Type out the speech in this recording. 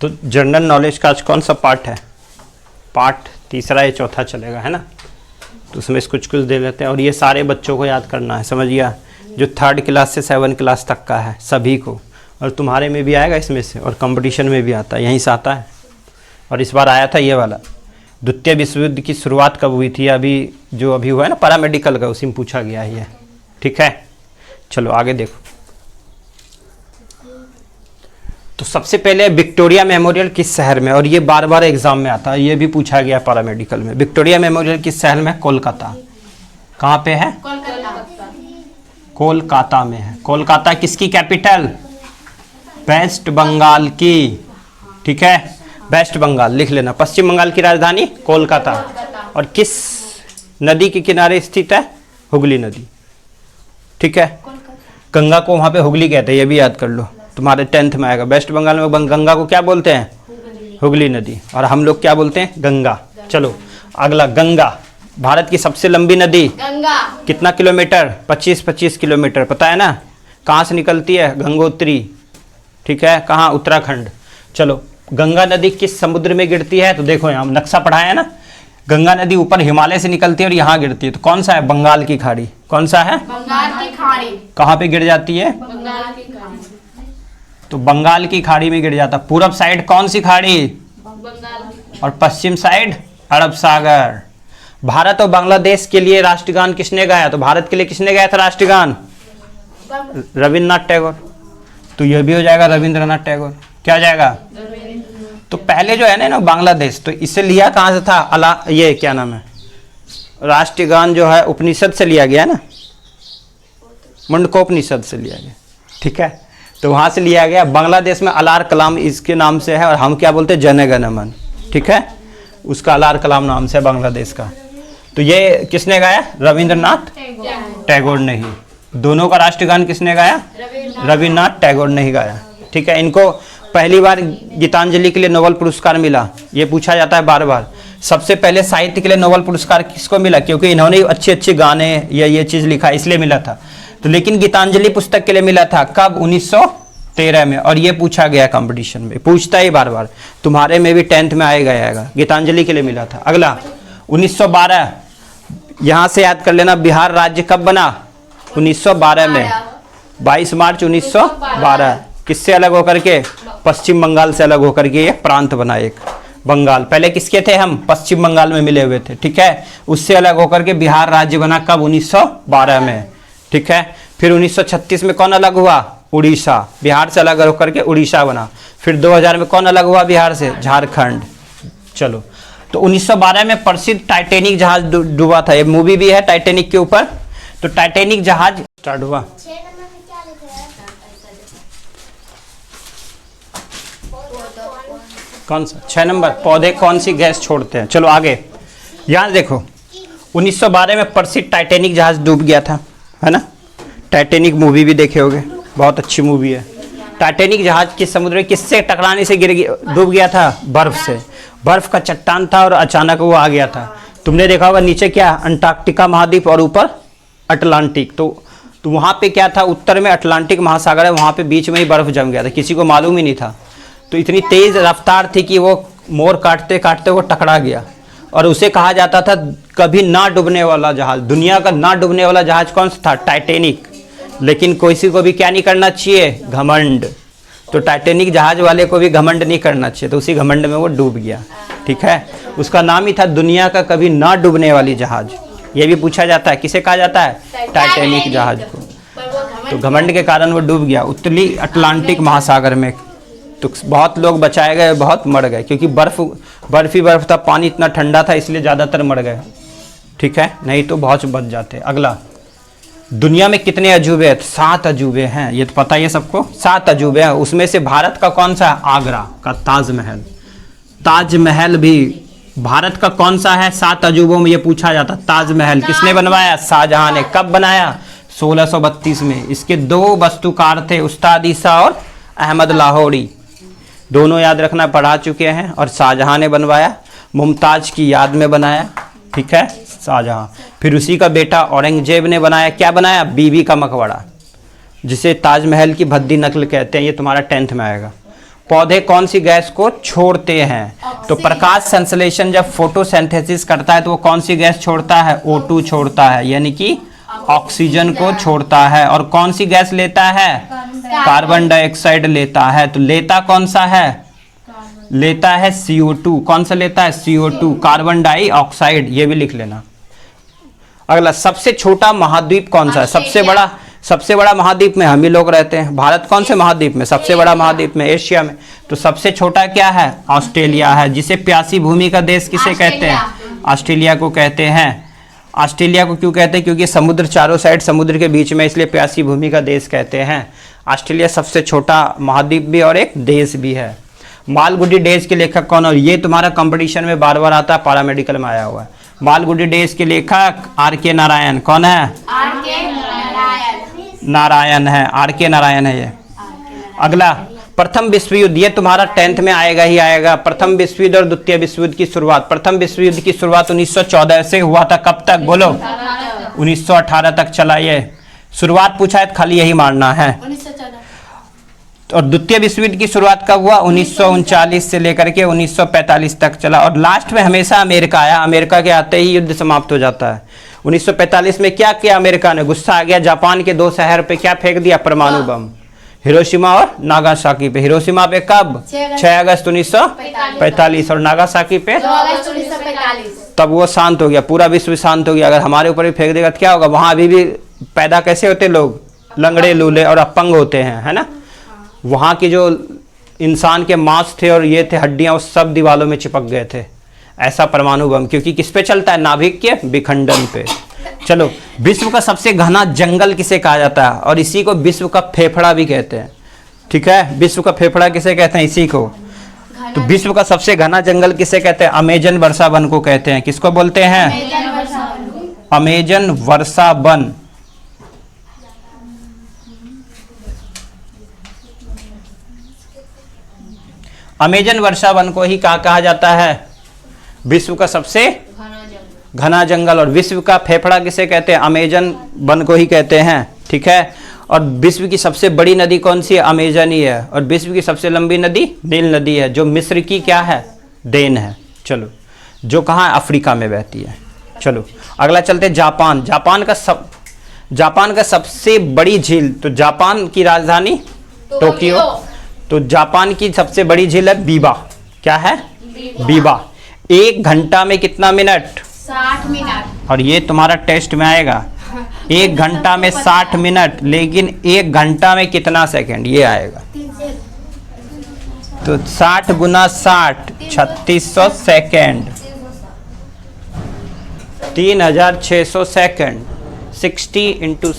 तो general knowledge का आज कौन सा पार्ट है? पार्ट तीसरा या चौथा चलेगा, है ना। तो उसमें कुछ कुछ दे लेते हैं और ये सारे बच्चों को याद करना है, समझ गया। जो 3rd क्लास से 7 क्लास तक का है सभी को, और तुम्हारे में भी आएगा इसमें से, और कंपटीशन में भी आता है, यहीं से आता है। और इस बार आया था ये वाला, द्वितीय विश्व युद्ध की शुरुआत कब हुई थी, अभी जो अभी हुआ है ना पैरामेडिकल का, उसी में पूछा गया है ये। ठीक है, चलो आगे देखो। तो सबसे पहले विक्टोरिया मेमोरियल किस शहर में, और ये बार बार एग्जाम में आता है, ये भी पूछा गया पैरामेडिकल में। विक्टोरिया मेमोरियल किस शहर में? कोलकाता। कहाँ पे है? कोलकाता में है। कोलकाता किसकी कैपिटल? वेस्ट बंगाल की। ठीक है, वेस्ट बंगाल लिख लेना। पश्चिम बंगाल की राजधानी कोलकाता। और किस नदी के किनारे स्थित है? हुगली नदी। ठीक है, गंगा को वहां पे हुगली कहते हैं, ये भी याद कर लो, तुम्हारे 10th में आएगा। वेस्ट बंगाल में गंगा को क्या बोलते हैं? हुगली नदी। और हम लोग क्या बोलते हैं? गंगा। चलो अगला, गंगा भारत की सबसे लंबी नदी। गंगा कितना किलोमीटर? 25 किलोमीटर, पता है ना। कहाँ से निकलती है? गंगोत्री। ठीक है, कहाँ? उत्तराखंड। चलो, गंगा नदी किस समुद्र में गिरती है? तो देखो यहाँ नक्शा पढ़ाया है ना, गंगा नदी ऊपर हिमालय से निकलती है और यहाँ गिरती है। तो कौन सा है? बंगाल की खाड़ी। कौन सा है? बंगाल की खाड़ी। कहाँ पे गिर जाती है? बंगाल की खाड़ी। तो बंगाल की खाड़ी में गिर जाता। पूरब साइड कौन सी खाड़ी? बंगाल की। और पश्चिम साइड अरब सागर। भारत और बांग्लादेश के लिए राष्ट्रगान किसने गाया? तो भारत के लिए किसने गाया था राष्ट्रगान? रविन्द्रनाथ टैगोर। तो यह भी हो जाएगा रविंद्रनाथ टैगोर। क्या हो जाएगा? तो पहले जो है ना बांग्लादेश, तो इसे लिया कहाँ से था? ये क्या नाम है, राष्ट्रगान जो है उपनिषद से लिया गया ना, मुंडकोपनिषद से लिया गया। ठीक है, तो वहाँ से लिया गया। बांग्लादेश में अलार कलाम इसके नाम से है, और हम क्या बोलते हैं? जन गण मन। ठीक है, उसका अलार कलाम नाम से है बांग्लादेश का। तो ये किसने गाया? रविंद्रनाथ टैगोर ने ही। दोनों का राष्ट्रगान किसने गाया? रविन्द्रनाथ टैगोर ने ही गाया। ठीक है, इनको पहली बार गीतांजलि के लिए नोबेल पुरस्कार मिला, ये पूछा जाता है बार बार। सबसे पहले साहित्य के लिए नोबेल पुरस्कार किसको मिला? क्योंकि इन्होंने अच्छे अच्छे गाने या ये चीज़ लिखा, इसलिए मिला था। तो लेकिन गीतांजलि पुस्तक के लिए मिला था कब? 1913 में। और ये पूछा गया कंपटीशन में, पूछता ही बार बार, तुम्हारे में भी 10th में आएगा। गीतांजलि के लिए मिला था। अगला 1912, यहाँ से याद कर लेना, बिहार राज्य कब बना? 1912 में, 22 मार्च 1912। किससे अलग होकर के? पश्चिम बंगाल से अलग होकर के ये प्रांत बना एक बंगाल। पहले किसके थे हम? पश्चिम बंगाल में मिले हुए थे। ठीक है, उससे अलग होकर के बिहार राज्य बना कब? 1912 में। ठीक है, फिर 1936 में कौन अलग हुआ? उड़ीसा। बिहार से अलग होकर के उड़ीसा बना। फिर 2000 में कौन अलग हुआ बिहार से? झारखंड। चलो, तो 1912 में प्रसिद्ध टाइटैनिक जहाज डूबा था, ये मूवी भी है टाइटैनिक के ऊपर। तो टाइटैनिक जहाज स्टार्ट हुआ। कौन सा? 6 नंबर, पौधे कौन सी गैस छोड़ते हैं। चलो आगे, यहाँ देखो, 1912 में प्रसिद्ध टाइटैनिक जहाज डूब गया था, है ना। टाइटैनिक मूवी भी देखे होगे, बहुत अच्छी मूवी है। टाइटैनिक जहाज किस समुद्र में किससे टकराने से डूब गया था? बर्फ से। बर्फ का चट्टान था और अचानक वो आ गया था। तुमने देखा होगा नीचे क्या? अंटार्कटिका महाद्वीप और ऊपर अटलांटिक। तो वहाँ पे क्या था? उत्तर में अटलांटिक महासागर है, वहाँ पे बीच में ही बर्फ जम गया था, किसी को मालूम ही नहीं था। तो इतनी तेज रफ्तार थी कि वो मोड़ काटते काटते वो टकरा गया। और उसे कहा जाता था कभी ना डूबने वाला जहाज। दुनिया का ना डूबने वाला जहाज कौन सा था? टाइटैनिक। लेकिन किसी को भी क्या नहीं करना चाहिए? घमंड। तो टाइटैनिक जहाज वाले को भी घमंड नहीं करना चाहिए, तो उसी घमंड में वो डूब गया। ठीक है, उसका नाम ही था दुनिया का कभी ना डूबने वाली जहाज। ये भी पूछा जाता है, किसे कहा जाता है? टाइटैनिक जहाज को। तो घमंड के कारण वो डूब गया उत्तरी अटलांटिक महासागर में। तो बहुत लोग बचाए गए, बहुत मर गए, क्योंकि बर्फ ही बर्फ था, पानी इतना ठंडा था, इसलिए ज़्यादातर मर गए। ठीक है, नहीं तो बहुत बच जाते। अगला, दुनिया में कितने अजूबे हैं? 7 अजूबे हैं, ये तो पता ही है सबको। 7 अजूबे हैं, उसमें से भारत का कौन सा है? आगरा का ताजमहल। ताजमहल भी भारत का कौन सा है? 7 अजूबों में ये पूछा जाता। ताजमहल किसने बनवाया? शाहजहां ने। कब बनाया? 1632 में। इसके 2 वास्तुकार थे, उस्ताद ईसा और अहमद लाहौरी। दोनों याद रखना, पढ़ा चुके हैं। और शाहजहां ने बनवाया, मुमताज की याद में बनाया। ठीक है, शाहजहां। फिर उसी का बेटा औरंगजेब ने बनाया, क्या बनाया? बीबी का मकबरा, जिसे ताजमहल की भद्दी नकल कहते हैं। ये तुम्हारा 10th में आएगा। पौधे कौन सी गैस को छोड़ते हैं? तो प्रकाश संश्लेषण जब फोटोसिंथेसिस करता है तो वो कौन सी गैस छोड़ता है? O2 छोड़ता है, यानी कि ऑक्सीजन को छोड़ता है। और कौन सी गैस लेता है? कार्बन डाइऑक्साइड लेता है। तो लेता कौन सा है? लेता है CO2। कौन सा लेता है? CO2, carbon dioxide. ये भी लिख लेना। अगला, सबसे छोटा महाद्वीप कौन सा है? सबसे बड़ा महाद्वीप में हम ही लोग रहते हैं। भारत कौन से महाद्वीप में? सबसे बड़ा महाद्वीप में, एशिया में। तो सबसे छोटा क्या है? ऑस्ट्रेलिया है। जिसे प्यासी भूमि का देश किसे कहते हैं? ऑस्ट्रेलिया को कहते हैं। ऑस्ट्रेलिया को क्यों कहते हैं? क्योंकि समुद्र चारों साइड समुद्र के बीच में, इसलिए प्यासी भूमि का देश कहते हैं। ऑस्ट्रेलिया सबसे छोटा महाद्वीप भी और एक देश भी है। मालगुडी डेज के लेखक कौन? और ये तुम्हारा कंपटीशन में बार बार आता है, पैरामेडिकल में आया हुआ है। मालगुडी डेज के लेखक R.K. नारायण। कौन है? नारायण है, R.K. नारायण है ये। अगला, प्रथम विश्व युद्ध, ये तुम्हारा 10th में आएगा ही आएगा। प्रथम विश्व युद्ध और द्वितीय विश्व युद्ध की शुरुआत। प्रथम विश्व युद्ध की शुरुआत 1914 से हुआ था। कब तक? बोलो। 1918 तक चला। ये शुरुआत पूछा है, खाली यही मारना है। 1914। और द्वितीय विश्व युद्ध की शुरुआत कब हुआ? 1939 से लेकर के 1945 तक चला। और लास्ट में हमेशा अमेरिका आया। अमेरिका के आते ही युद्ध समाप्त हो जाता है। 1945 में क्या किया अमेरिका ने? गुस्सा आ गया, जापान के 2 शहर पे क्या फेंक दिया? परमाणु बम। हिरोशिमा और नागासाकी पे। हिरोशिमा पे कब? 6 अगस्त 1945। और नागासाकी पे 2 अगस्त 1945। तब वो शांत हो गया, पूरा विश्व शांत हो गया। अगर हमारे ऊपर भी फेंक देगा तो क्या होगा? वहां अभी भी पैदा कैसे होते लोग? लंगड़े लूले और अपंग होते हैं, है ना। वहां के जो इंसान के मांस थे और ये थे हड्डियां, वो सब दीवालों में चिपक गए थे। ऐसा परमाणु बम, क्योंकि किस पे चलता है? नाभिक के विखंडन पे। चलो, विश्व का सबसे घना जंगल किसे कहा जाता है? और इसी को विश्व का फेफड़ा भी कहते हैं। ठीक है, विश्व का फेफड़ा किसे कहते हैं? इसी को। तो विश्व का सबसे घना जंगल किसे कहते हैं? अमेजन वर्षा वन को कहते हैं। किसको बोलते हैं? अमेजन वर्षा वन। अमेजन वर्षा वन को ही कहा जाता है? विश्व का सबसे घना जंगल। और विश्व का फेफड़ा किसे कहते हैं? अमेजन वन को ही कहते हैं। ठीक है। और विश्व की सबसे बड़ी नदी कौन सी है? अमेजन ही है। और विश्व की सबसे लंबी नदी नील नदी है, जो मिस्र की क्या है? देन है। चलो, जो कहाँ है? अफ्रीका में बहती है। चलो अगला चलते हैं, जापान। जापान का सबसे बड़ी झील, तो जापान की राजधानी टोक्यो। तो जापान की सबसे बड़ी झील है बीबा। क्या है? बीबा। 1 घंटा में कितना मिनट? 60 मिनट। और ये तुम्हारा टेस्ट में आएगा। 1 घंटा में 60 मिनट, लेकिन 1 घंटा में कितना सेकंड? ये आएगा। तो 60 गुना 60 3600 सेकेंड, 3600 सेकेंड। 60 ×